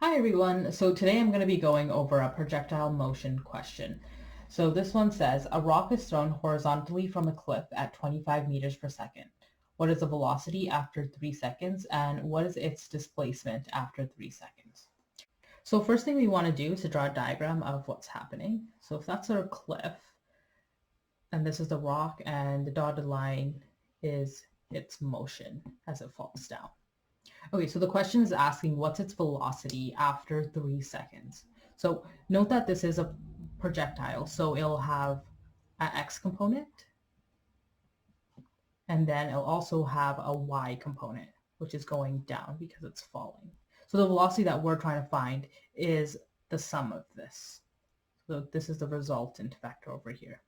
Hi everyone. So today I'm going to be going over a projectile motion question. So this one says, a rock is thrown horizontally from a cliff at 25 meters per second. What is the velocity after 3 seconds and what is its displacement after 3 seconds? So first thing we want to do is to draw a diagram of what's happening. So if that's our cliff and this is the rock and the dotted line is its motion as it falls down. Okay, so the question is asking what's its velocity after 3 seconds. So note that this is a projectile, so it'll have an x component, and then it'll also have a y component, which is going down because it's falling. So the velocity that we're trying to find is the sum of this. So this is the resultant vector over here,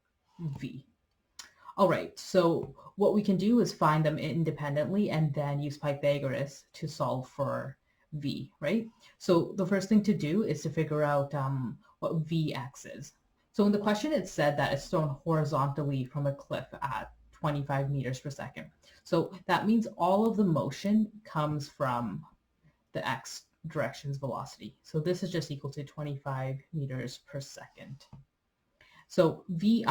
v. All right, so what we can do is find them independently and then use Pythagoras to solve for v, right? So the first thing to do is to figure out what vx is. So in the question it said that it's thrown horizontally from a cliff at 25 meters per second. So that means all of the motion comes from the x direction's velocity. So this is just equal to 25 meters per second. So vi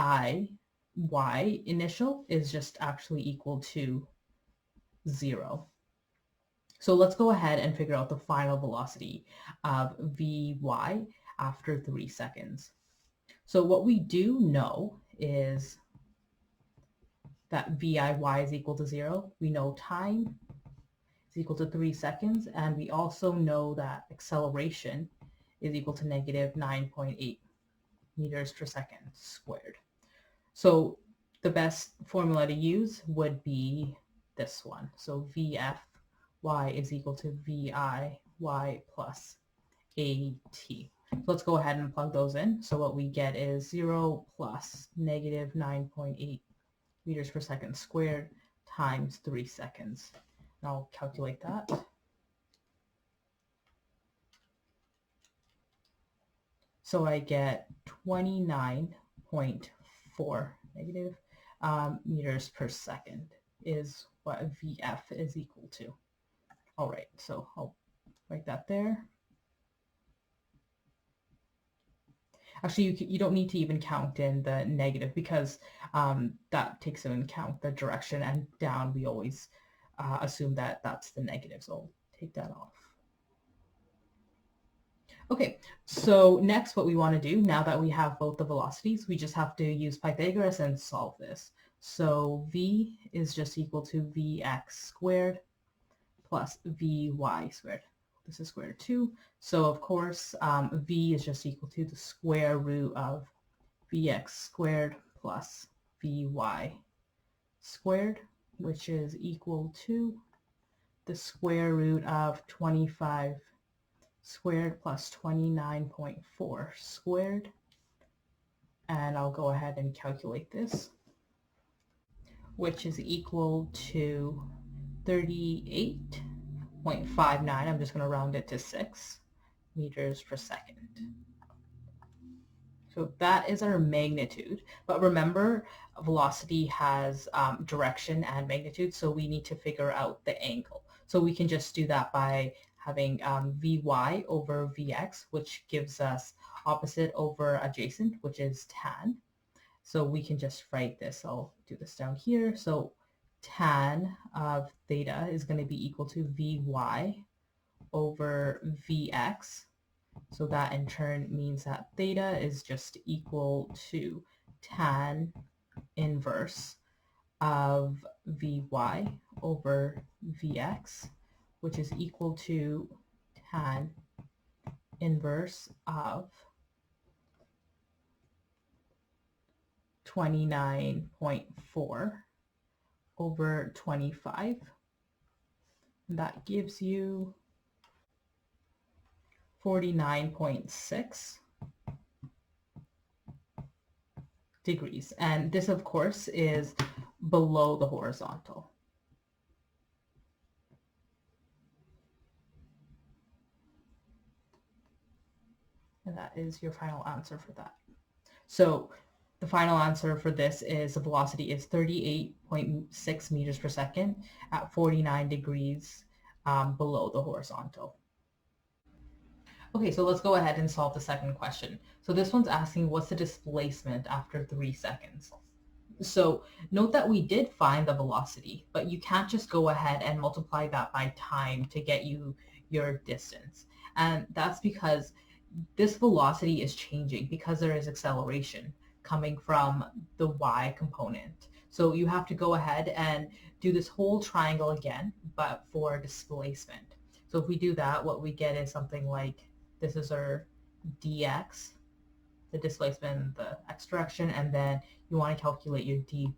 y initial is just actually equal to 0. So let's go ahead and figure out the final velocity of Vy after 3 seconds. So what we do know is that Viy is equal to 0. We know time is equal to 3 seconds, and we also know that acceleration is equal to negative 9.8 meters per second squared. So the best formula to use would be this one. So Vfy is equal to Viy plus AT. So let's go ahead and plug those in. So what we get is 0 plus negative 9.8 meters per second squared times 3 seconds. And I'll calculate that. So I get 29.4 negative meters per second is what Vf is equal to. All right, so I'll write that there. Actually, you don't need to even count in the negative because that takes into account the direction, and down we always assume that that's the negative, so I'll take that off. Okay, so next what we want to do, now that we have both the velocities, we just have to use Pythagoras and solve this. So v is just equal to vx squared plus vy squared. This is square root 2. So of course, v is just equal to the square root of vx squared plus vy squared, which is equal to the square root of 25 squared plus 29.4 squared. And I'll go ahead and calculate this, which is equal to 38.59. I'm just going to round it to 6 meters per second. So that is our magnitude. But remember, velocity has direction and magnitude, so we need to figure out the angle. So we can just do that by having Vy over Vx, which gives us opposite over adjacent, which is tan. So we can just write this. I'll do this down here. So tan of theta is going to be equal to Vy over Vx. So that in turn means that theta is just equal to tan inverse of Vy over Vx, which is equal to tan inverse of 29.4 over 25. And that gives you 49.6 degrees. And this, of course, is below the horizontal. And that is your final answer for that. So the final answer for this is the velocity is 38.6 meters per second at 49 degrees below the horizontal. Okay, so let's go ahead and solve the second question. So this one's asking what's the displacement after 3 seconds? So note that we did find the velocity, but you can't just go ahead and multiply that by time to get you your distance. And that's because this velocity is changing because there is acceleration coming from the y component. So you have to go ahead and do this whole triangle again, but for displacement. So if we do that, what we get is something like this is our dx, the displacement in the x direction, and then you want to calculate your dy.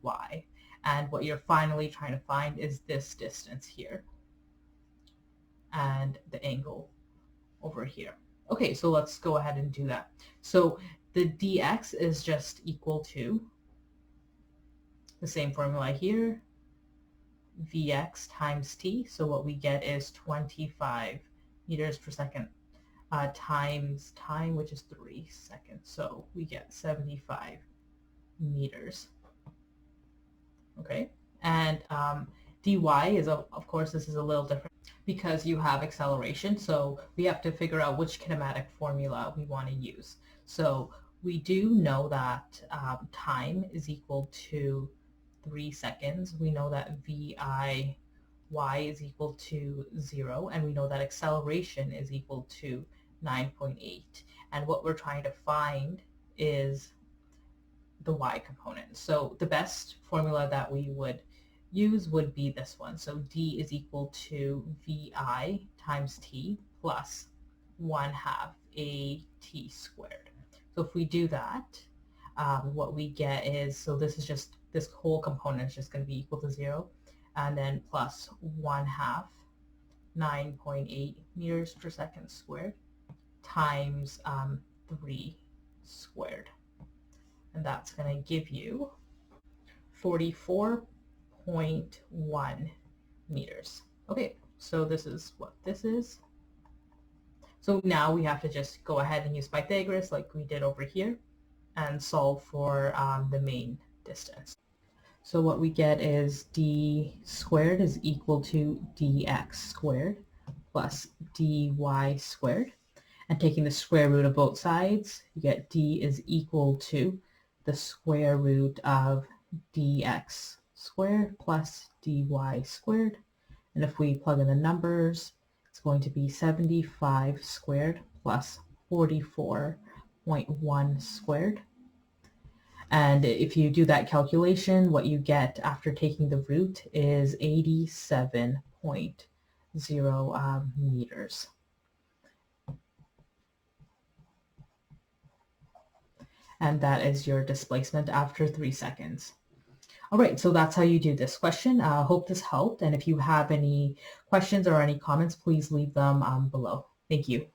And what you're finally trying to find is this distance here and the angle over here. Okay, so let's go ahead and do that. So the dx is just equal to the same formula here, vx times t. So what we get is 25 meters per second times time, which is 3 seconds. So we get 75 meters. Okay, and dy is, of course, this is a little different because you have acceleration. So we have to figure out which kinematic formula we want to use. So we do know that time is equal to 3 seconds. We know that vi y is equal to 0, and we know that acceleration is equal to 9.8. And what we're trying to find is the y component. So the best formula that we would use would be this one. So d is equal to vi times t plus 1/2 at squared. So if we do that, what we get is, so this is just, this whole component is just going to be equal to 0, and then plus 1/2 9.8 meters per second squared times 3 squared. And that's going to give you 44.1 meters. Okay, so this is what this is. So now we have to just go ahead and use Pythagoras like we did over here and solve for the main distance. So what we get is d squared is equal to dx squared plus dy squared. And taking the square root of both sides, you get d is equal to the square root of dx squared plus dy squared. And if we plug in the numbers, it's going to be 75 squared plus 44.1 squared. And if you do that calculation, what you get after taking the root is 87.0 meters. And that is your displacement after 3 seconds. All right, so that's how you do this question. I hope this helped. And if you have any questions or any comments, please leave them below. Thank you.